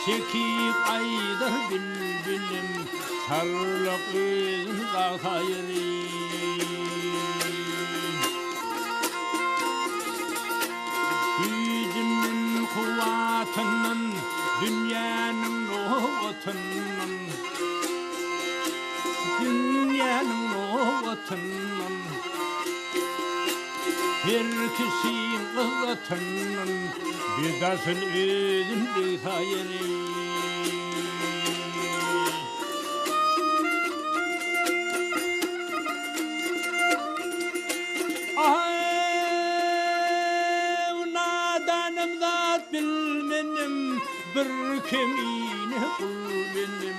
çekip aydır bilbilim sarılık özün kalkayırı gücümün kuvvetinin dünyanın nohutunun dünyanın nohutunun bir kişinin kızıtının bir dasın özün kalkayırı bilmenim bir kemine kul benim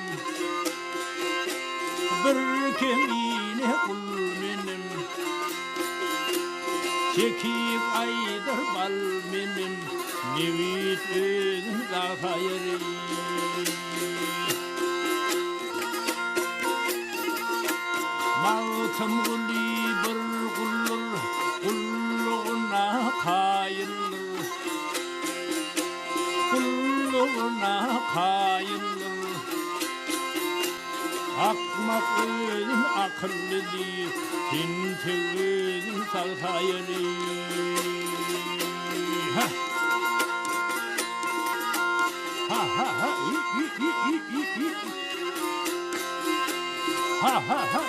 bir kemine kul benim çekip aydır bal benim nevit özün kalkayırı maltım kuli bir kullur kulluğuna kayırılır kulluğuna kayılır akmak özün akıllı değil tinti özün salkayırı ha ha ha ha ha ha ha